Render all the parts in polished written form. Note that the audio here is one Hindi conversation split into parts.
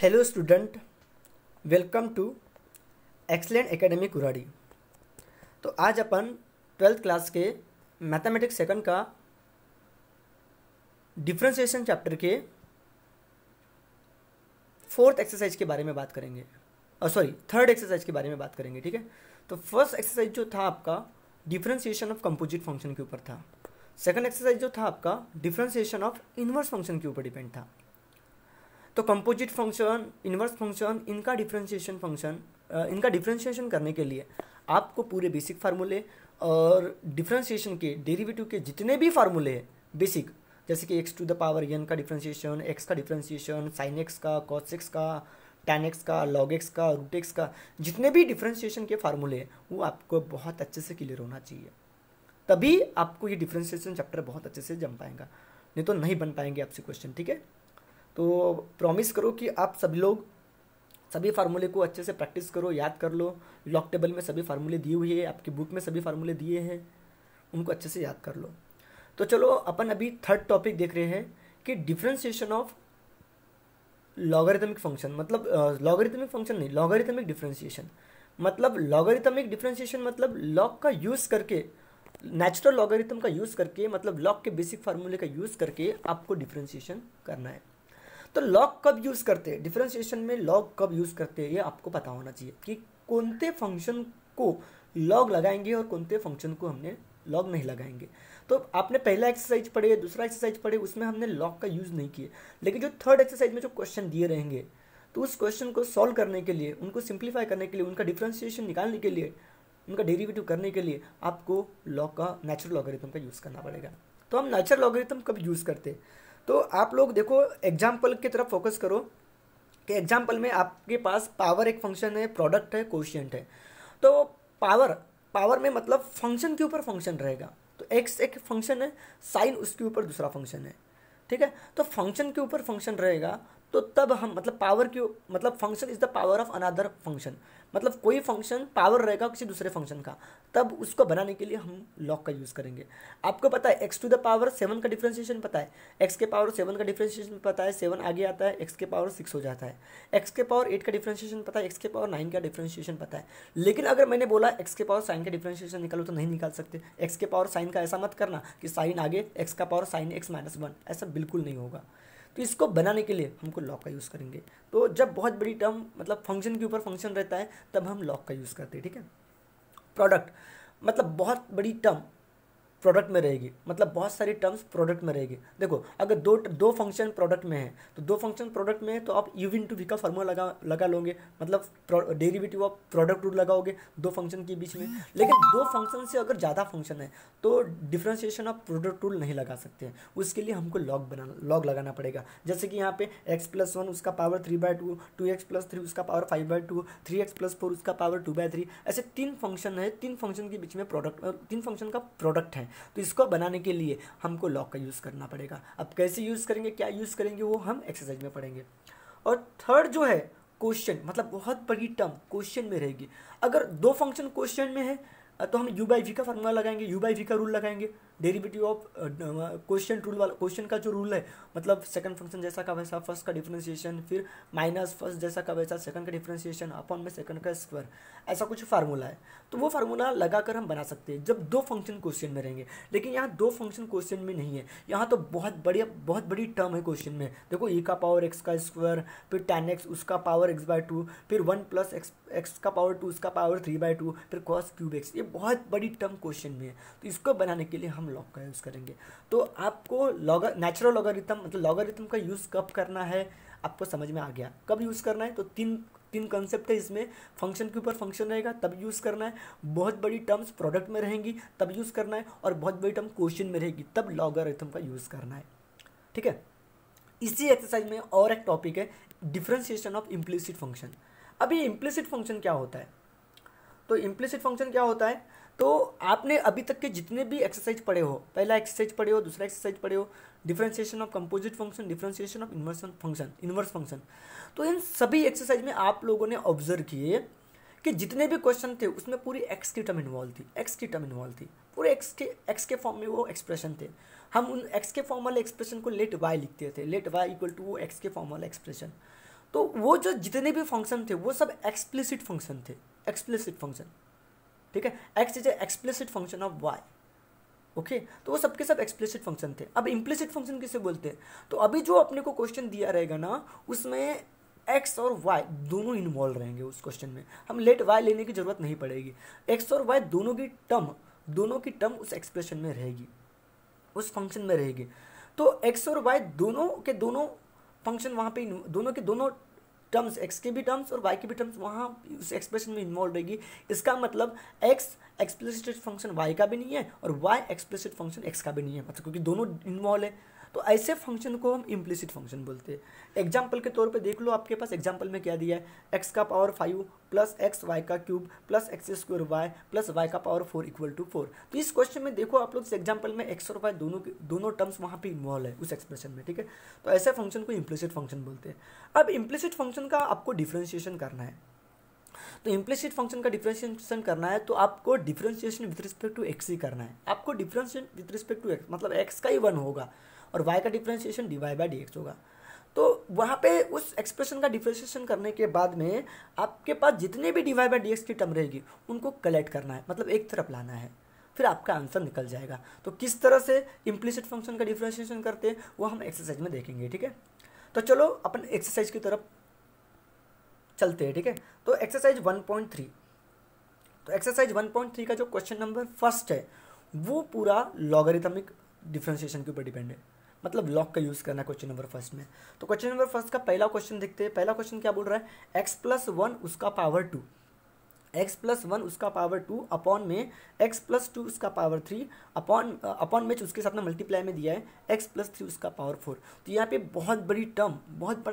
Hello student, welcome to excellent academy Kuradi. तो आज अपन 12th क्लास के मैथमेटिक्स सेकंड का डिफरेंशिएशन चैप्टर के 4th एक्सरसाइज के बारे में बात करेंगे। थर्ड एक्सरसाइज के बारे में बात करेंगे। ठीक है, तो फर्स्ट एक्सरसाइज जो था आपका डिफरेंशिएशन ऑफ कंपोजिट फंक्शन के ऊपर था। सेकंड एक्सरसाइज जो था आपका डिफरेंशिएशन ऑफ इनवर्स फंक्शन के ऊपर डिपेंड था। तो कंपोजिट फंक्शन, इनवर्स फंक्शन, इनका डिफरेंशिएशन करने के लिए आपको पूरे बेसिक फार्मूले और डिफरेंशिएशन के डेरिवेटिव के जितने भी फार्मूले हैं बेसिक, जैसे कि x to the power n का डिफरेंशिएशन, x का डिफरेंशिएशन, sin x का, cos x का, tan x का, log x का, रूट x का, जितने भी डिफरेंशिएशन के फार्मूले हैं वो आपको बहुत अच्छे से क्लियर होना चाहिए। तभी आपको ये डिफरेंशिएशन चैप्टर बहुत अच्छे से जम पाएगा, नहीं तो नहीं बन पाएंगे आपसे क्वेश्चन। ठीक है, तो प्रॉमिस करो कि आप सभी लोग सभी फार्मूले को अच्छे से प्रैक्टिस करो, याद कर लो। लॉग टेबल में सभी फार्मूले दिए हुए हैं, आपकी बुक में सभी फार्मूले दिए हैं, उनको अच्छे से याद कर लो। तो चलो अपन अभी थर्ड टॉपिक देख रहे हैं कि डिफरेंशिएशन ऑफ लॉगरिथमिक फंक्शन, मतलब लॉगरिथमिक फंक्शन नहीं, लॉगरिथमिक डिफरेंशिएशन। मतलब लॉगरिथमिक डिफरेंशिएशन मतलब लॉग का यूज़ करके, नेचुरल लॉगरिथम का यूज़ करके, मतलब लॉग के बेसिक फार्मूले का यूज़ करके आपको डिफरेंशिएशन करना है। तो लॉग कब यूज़ करते हैं, डिफरेंशिएशन में लॉग कब यूज़ करते हैं ये आपको पता होना चाहिए कि कौनते फंक्शन को लॉग लगाएंगे और कौनते फंक्शन को हमने लॉग नहीं लगाएंगे। तो आपने पहला एक्सरसाइज पढ़े, दूसरा एक्सरसाइज पढ़े, उसमें हमने लॉग का यूज़ नहीं किया, लेकिन जो थर्ड एक्सरसाइज में जो क्वेश्चन दिए रहेंगे तो उस क्वेश्चन को सॉल्व करने के लिए, उनको सिंप्लीफाई करने के लिए, उनका डिफरेंशिएशन निकालने के लिए, उनका डेरिवेटिव करने के लिए आपको लॉग का, नेचुरल लॉगरिथम का यूज़ करना पड़ेगा। तो हम नेचुरल लॉगरिथम कब यूज़ करते हैं, तो आप लोग देखो एग्जाम्पल की तरफ फोकस करो कि एग्जाम्पल में आपके पास पावर एक फंक्शन है, प्रोडक्ट है, कोशिएंट है। तो पावर में मतलब फंक्शन के ऊपर फंक्शन रहेगा। तो एक्स एक फंक्शन है, साइन उसके ऊपर दूसरा फंक्शन है। ठीक है, तो फंक्शन के ऊपर फंक्शन रहेगा तो तब हम, मतलब पावर की, मतलब function is the power of another function, मतलब कोई फंक्शन पावर रहेगा किसी दूसरे फंक्शन का, तब उसको बनाने के लिए हम लॉग का यूज़ करेंगे। आपको पता है x टू द पावर 7 का डिफरेंशिएशन पता है, x के पावर 7 का डिफरेंशिएशन पता है, 7 आगे आता है x के पावर 6 हो जाता है, x के पावर 8 का डिफरेंशिएशन पता है, x के पावर 9 का डिफरेंशिएशन पता है। लेकिन अगर मैंने बोला x के पावर साइन का डिफरेंशिएशन निकालो तो नहीं निकाल सकते। x के पावर साइन का ऐसा मत करना कि साइन आगे x का पावर साइन x माइनस 1, ऐसा बिल्कुल नहीं होगा। तो इसको बनाने के लिए हमको लॉग का यूज़ करेंगे। तो जब बहुत बड़ी टर्म, मतलब फंक्शन के ऊपर फंक्शन रहता है, तब हम लॉग का यूज़ करते हैं। ठीक है, प्रोडक्ट मतलब बहुत बड़ी टर्म प्रोडक्ट में रहेगी, मतलब बहुत सारी टर्म्स प्रोडक्ट में रहेगी। देखो अगर दो फंक्शन प्रोडक्ट में है तो दो फंक्शन प्रोडक्ट में है तो आप u इंटू वी का फॉर्मूला लगा लोगे, मतलब डेरिवेटिव ऑफ प्रोडक्ट रूल लगाओगे दो फंक्शन के बीच में। लेकिन दो फंक्शन से अगर ज़्यादा फंक्शन है तो डिफरेंशिएशन ऑफ प्रोडक्ट रूल नहीं लगा सकते हैं, उसके लिए हमको लॉग लगाना पड़ेगा। जैसे कि यहाँ पे x+1 उसका पावर 3/2, 2x+3 उसका पावर 5/2, 3x+4 उसका पावर 2/3, ऐसे तीन फंक्शन है, तीन फंक्शन के बीच में प्रोडक्ट, तीन फंक्शन का प्रोडक्ट है। तो इसको बनाने के लिए हमको लॉग का यूज़ करना पड़ेगा। अब कैसे यूज़ करेंगे, क्या यूज़ करेंगे, वो हम एक्सरसाइज में पढ़ेंगे। और थर्ड जो है क्वेश्चन, मतलब बहुत बड़ी टर्म क्वेश्चन में रहेगी। अगर दो फंक्शन क्वेश्चन में है तो हम u/v का फॉर्मूला लगाएंगे, u/v का रूल लगाएंगे, डेरिवेटिव ऑफ क्वेश्चन रूल वाला, क्वेश्चन का जो रूल है, मतलब सेकंड फंक्शन जैसा का वैसा फर्स्ट का डिफरेंशिएशन, फिर माइनस फर्स्ट जैसा का वैसा सेकंड का डिफरेंशिएशन अपॉन में सेकंड का स्क्वायर, ऐसा कुछ फार्मूला है। तो वो फार्मूला लगाकर हम बना सकते हैं जब दो फंक्शन क्वेश्चन में रहेंगे। लेकिन यहाँ दो फंक्शन क्वेश्चन में नहीं है, यहाँ तो बहुत बड़ी टर्म है क्वेश्चन में। देखो e का पावर x का स्क्वायर, फिर tan x उसका पावर x/2, फिर 1 + x का पावर 2 उसका पावर 3/2, फिर cos क्यूब x, ये बहुत बड़ी टर्म क्वेश्चन में है। तो इसको बनाने के लिए हम लॉग का यूज़ करेंगे। तो आपको नेचुरल लॉगरिथम, मतलब लॉगरिथम का यूज़ कब करना है आपको समझ में आ गया, कब यूज़ करना है। तो तीन कंसेप्ट है इसमें, फंक्शन के ऊपर फंक्शन रहेगा तब यूज़ करना है, बहुत बड़ी टर्म्स प्रोडक्ट में रहेंगी तब यूज़ करना है, और बहुत बड़ी टर्म क्वेश्चन में रहेगी तब लॉगरिथम का यूज़ करना है। ठीक है, इसी एक्सरसाइज में और एक टॉपिक है डिफरेंशिएशन ऑफ इम्प्लिसिट फंक्शन। अब ये इम्प्लिसिट फंक्शन क्या होता है, तो इम्प्लिसिट फंक्शन क्या होता है, तो आपने अभी तक के जितने भी एक्सरसाइज पढ़े हो, पहला एक्सरसाइज पढ़े हो, दूसरा एक्सरसाइज पढ़े हो, differentiation of composite function, differentiation of inverse function, तो इन सभी एक्सरसाइज में आप लोगों ने ऑब्जर्व किए कि जितने भी क्वेश्चन थे उसमें पूरी एक्स की टर्म इन्वॉल्व थी, पूरे एक्स के फॉर्म में वो एक्सप्रेशन थे। हम उन एक्स के फॉर्म वाले एक्सप्रेशन को लेट वाई लिखते थे, लेट वाई इक्वल टू वो एक्स के फॉर्म वाला एक्सप्रेशन। तो वो जो जितने भी फंक्शन थे वो सब एक्सप्लिसिट फंक्शन थे, एक्सप्लिसिट फंक्शन, ठीक है। X is a explicit function of y, okay. तो वो सबके सब एक्सप्लिसिट फंक्शन थे। अब इम्प्लिसिट फंक्शन किसे बोलते हैं? तो अभी जो अपने को क्वेश्चन दिया रहेगा ना, उसमें एक्स और वाई दोनों इन्वॉल्व रहेंगे उस क्वेश्चन में। हम लेट वाई लेने की जरूरत नहीं पड़ेगी, एक्स और वाई दोनों की टर्म उस एक्सप्रेशन में रहेगी, उस फंक्शन में रहेगी। तो एक्स और वाई दोनों के दोनों फंक्शन वहाँ पे, दोनों के दोनों टर्म्स, एक्स के भी टर्म्स और वाई के भी टर्म्स वहाँ उस एक्सप्रेशन में इन्वॉल्व रहेगी। इसका मतलब एक्स एक्सप्लिसिट फंक्शन वाई का भी नहीं है और वाई एक्सप्लिसिट फंक्शन एक्स का भी नहीं है, मतलब क्योंकि दोनों इन्वॉल्व है। तो ऐसे फंक्शन को हम इम्प्लिसिट फंक्शन बोलते हैं। एग्जाम्पल के तौर पे देख लो, आपके पास एग्जाम्पल में क्या दिया है, एक्स का पावर 5 प्लस एक्स वाई का cube plus x square y plus y का पावर 4 इक्वल टू 4। तो इस क्वेश्चन में देखो आप लोग, इस एग्जाम्पल में एक्स और वाई दोनों टर्म्स वहाँ पे इन्वॉल्व है उस एक्सप्रेशन में, ठीक है। तो ऐसे फंक्शन को इम्प्लिसिट फंक्शन बोलते हैं। अब इम्प्लिसिट फंक्शन का आपको डिफ्रेंशिएशन करना है। तो इम्प्लिसिट फंक्शन का डिफरेंशिएशन करना है तो आपको differentiation with respect to x ही करना है। आपको differentiation with respect to x मतलब एक्स का ही 1 होगा और वाई का differentiation d y by d x होगा। तो वहाँ पे उस एक्सप्रेशन का डिफरेंशिएशन करने के बाद में आपके पास जितने भी d y by d x की टर्म रहेगी उनको कलेक्ट करना है, मतलब एक तरफ लाना है, फिर आपका आंसर निकल जाएगा। तो किस तरह से इम्प्लिसिट फंक्शन का डिफरेंशिएशन करते हैं वो हम एक्सरसाइज में देखेंगे, ठीक है। तो चलो अपन एक्सरसाइज की तरफ चलते हैं, ठीक है। तो एक्सरसाइज 1.3, तो एक्सरसाइज 1.3 का जो क्वेश्चन नंबर फर्स्ट है वो पूरा लॉगरिथमिक डिफरेंशिएशन के ऊपर डिपेंड है, मतलब लॉग का यूज़ करना है क्वेश्चन नंबर फर्स्ट में। तो क्वेश्चन नंबर फर्स्ट का पहला क्वेश्चन देखते हैं। पहला क्वेश्चन क्या बोल रहा है, एक्स प्लस 1 उसका पावर 2, एक्स प्लस 1 उसका पावर 2 अपॉन में एक्स प्लस 2 उसका पावर 3 अपॉन में उसके साथ में मल्टीप्लाई में दिया है एक्स प्लस 3 उसका पावर 4। तो यहाँ पे बहुत बड़ी टर्म, बहुत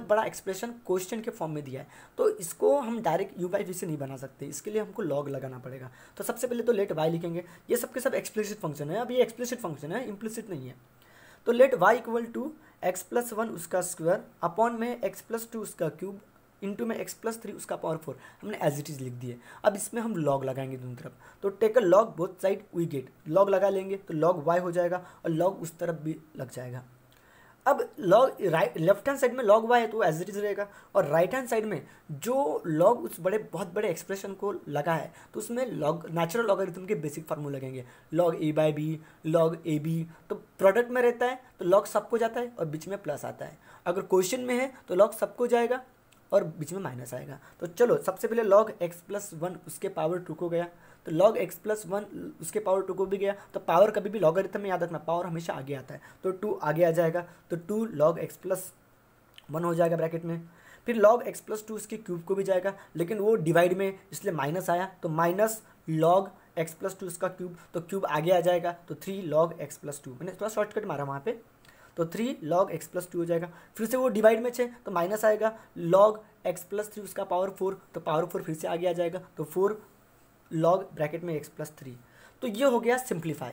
बड़ा एक्सप्रेशन क्वेश्चन के फॉर्म में दिया है। तो इसको हम डायरेक्ट यू बाई वी से नहीं बना सकते, इसके लिए हमको लॉग लगाना पड़ेगा। तो सबसे पहले तो लेट वाई लिखेंगे, ये सबके सब एक्सप्लिसिट फंक्शन है। अब ये एक्सप्लिसिट फंक्शन है, इम्प्लिसिट नहीं है। तो let y equal to x plus 1 उसका स्क्वायर अपॉन में एक्स प्लस 2 उसका क्यूब इंटू में एक्स प्लस 3 उसका पावर 4 हमने एज इट इज़ लिख दिए। अब इसमें हम लॉग लगाएंगे दोनों तरफ। तो take a log both side we get, log लगा लेंगे तो लॉग वाई हो जाएगा और लॉग उस तरफ भी लग जाएगा। अब लॉग लेफ्ट हैंड साइड में लॉग वाई है तो एज इट इज रहेगा, और राइट हैंड साइड में जो लॉग उस बहुत बड़े एक्सप्रेशन को लगा है तो उसमें लॉग नेचुरल लॉगरिथम के बेसिक फार्मूला लगेंगे, log a by b, log a b. तो प्रोडक्ट में रहता है तो लॉग सबको जाता है और बीच में प्लस आता है। अगर क्वेश्चन में है तो लॉग सबको जाएगा और बीच में माइनस आएगा। तो चलो सबसे पहले लॉग एक्स प्लस 1 उसके पावर 2 को गया, तो लॉग एक्स प्लस 1 उसके पावर 2 को भी गया। तो पावर कभी भी लॉगरिथम में याद रखना, पावर हमेशा आगे आता है, तो 2 आगे आ जाएगा। तो 2 लॉग एक्स प्लस 1 हो जाएगा ब्रैकेट में। फिर लॉग एक्स प्लस 2 उसके क्यूब को भी जाएगा, लेकिन वो डिवाइड में इसलिए माइनस आया तो माइनस लॉग एक्स प्लस 2 उसका क्यूब, तो क्यूब आगे आ जाएगा। तो 3 लॉग एक्स प्लस 2, मैंने थोड़ा शॉर्टकट मारा वहाँ पे, तो 3 लॉग एक्स प्लस 2 हो जाएगा। फिर से वो डिवाइड में है तो माइनस आएगा, लॉग एक्स प्लस 3 उसका पावर 4, तो पावर 4 फिर से आगे आ जाएगा। तो 4 लॉग ब्रैकेट में एक्स प्लस 3। तो ये हो गया सिंप्लीफाई।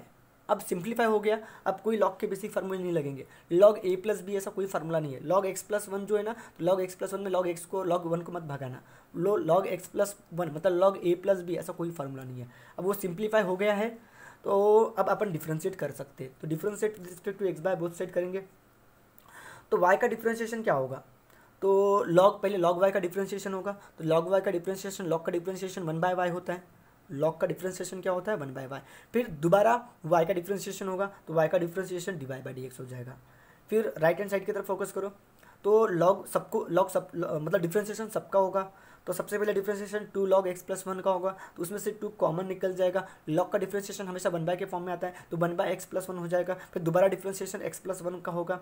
अब सिंप्लीफाई हो गया, अब कोई लॉग के बेसिक फार्मूले नहीं लगेंगे। लॉग ए प्लस बी ऐसा कोई फार्मूला नहीं है। लॉग एक्स प्लस 1 जो है ना, तो लॉग एक्स प्लस 1 में लॉग एक्स को लॉग 1 को मत भगाना, लॉग एक्स प्लस 1 मतलब लॉग ए प्लस बी ऐसा कोई फार्मूला नहीं है। अब वो सिंप्लीफाई हो गया है तो अब अपन डिफ्रेंशिएट कर सकते हैं। तो differentiate with respect to x by both side करेंगे। तो y का डिफ्रेंशिएशन क्या होगा, तो लॉग पहले लॉग y का डिफ्रेंशिएशन होगा। तो लॉग y का डिफ्रेंशिएशन, लॉग का डिफ्रेंशिएशन 1 बाय वाई होता है। लॉग का डिफ्रेंशिएशन क्या होता है, 1 बाय वाई। फिर दोबारा y का डिफ्रेंशिएशन होगा तो y का differentiation d y by d x हो जाएगा। फिर राइट हैंड साइड की तरफ फोकस करो, तो लॉग मतलब डिफ्रेंशिएशन सबका होगा। तो सबसे पहले डिफ्रेंशिएशन 2 लॉग एक्स प्लस 1 का होगा, तो उसमें से 2 कॉमन निकल जाएगा। लॉग का डिफ्रेंशिएशन हमेशा 1 बाय के फॉर्म में आता है, तो 1 बाय एक्स प्लस 1 हो जाएगा। फिर दोबारा डिफ्रेंशिएशन एक्स प्लस 1 का होगा,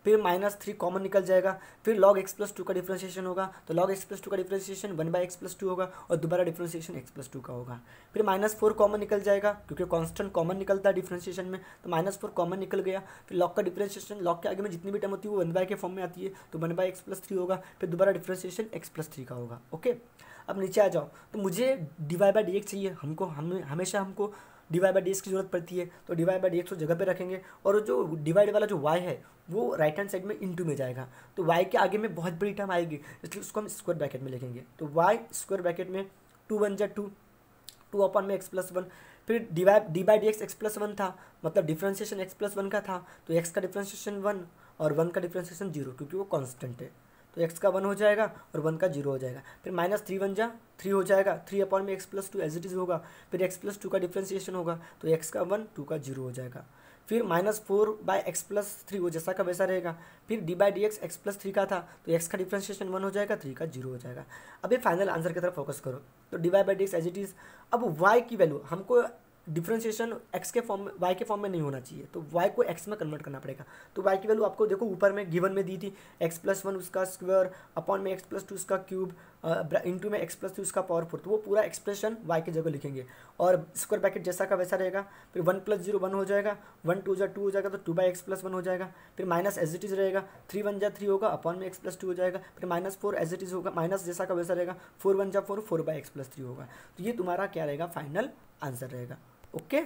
फिर -3 कॉमन निकल जाएगा। फिर लॉग एक्स प्लस 2 का डिफ्रेंशिएशन होगा, तो लॉग एक्स प्लस 2 का डिफ्रेंशिएशन 1 बाय एक्स प्लस 2 होगा और दोबारा डिफ्रेंशिएशन एक्स प्लस 2 का होगा। फिर -4 कॉमन निकल जाएगा, क्योंकि कांस्टेंट कॉमन निकलता है डिफ्रेंशिएशन में, तो -4 कॉमन निकल गया। फिर लॉग का डिफ्रेंशिएशन, लॉग के आगे में जितनी भी टर्म होती है वो 1 बाय के फॉर्म में आती है, तो 1 बाय एक्स प्लस 3 होगा। फिर दोबारा डिफ्रेंशिएशन एक्स प्लस 3 का होगा। ओके, अब नीचे आ जाओ, तो मुझे d y by d x चाहिए, हमेशा हमको d y by d x की जरूरत पड़ती है। तो d y by d x को जगह पे रखेंगे और जो डिवाइड वाला जो y है वो राइट हैंड साइड में इनटू में जाएगा। तो y के आगे में बहुत बड़ी टर्म आएगी, इसलिए उसको हम स्क्वायर ब्रैकेट में लिखेंगे। तो y स्क्वायर ब्रैकेट में 2 1 जा 2, 2 अपॉन में एक्स प्लस 1। फिर D by d x x plus 1 था, मतलब डिफ्रेंशिएशन एक्स प्लस 1 का था, तो एक्स का डिफ्रेंशिएशन 1 और 1 का डिफ्रेंशिएशन 0 क्योंकि वो कांस्टेंट है, तो x का 1 हो जाएगा और 1 का 0 हो जाएगा। फिर माइनस 3 1 जा 3 हो जाएगा, 3 अपॉन में x plus 2 as it is होगा। फिर x प्लस 2 का डिफ्रेंशिएशन होगा तो x का 1 2 का 0 हो जाएगा। फिर -4/x+3 वो जैसा का वैसा रहेगा। फिर d/dx x+3 का था तो x का डिफ्रेंशिएशन 1 हो जाएगा, 3 का 0 हो जाएगा। अब ये फाइनल आंसर की तरफ फोकस करो, तो dy/dx एज इट इज़। अब y की वैल्यू हमको डिफ्रेंशिएशन x के फॉर्म में y के फॉर्म में नहीं होना चाहिए, तो y को x में कन्वर्ट करना पड़ेगा। तो y की वैल्यू आपको देखो ऊपर में गिवन में दी थी x+1 उसका स्क्वायर अपॉन में x+2 उसका क्यूब इंटू में x+3 उसका पावर 4, तो वो पूरा एक्सप्रेशन y की जगह लिखेंगे और स्क्वायर ब्रैकेट जैसा का वैसा रहेगा। फिर 1 + 0 1 हो जाएगा, 1 2 2 हो जाएगा तो 2/x+1 हो जाएगा। फिर माइनस एज इट इज़ रहेगा, 3 1 3 होगा अपॉन में x+2 हो जाएगा। फिर -4 एज इट इज़ होगा, माइनस जैसा का वैसा रहेगा, 4 1 4 4/x+3 होगा। तो ये तुम्हारा क्या रहेगा, फाइनल आंसर रहेगा। ओके।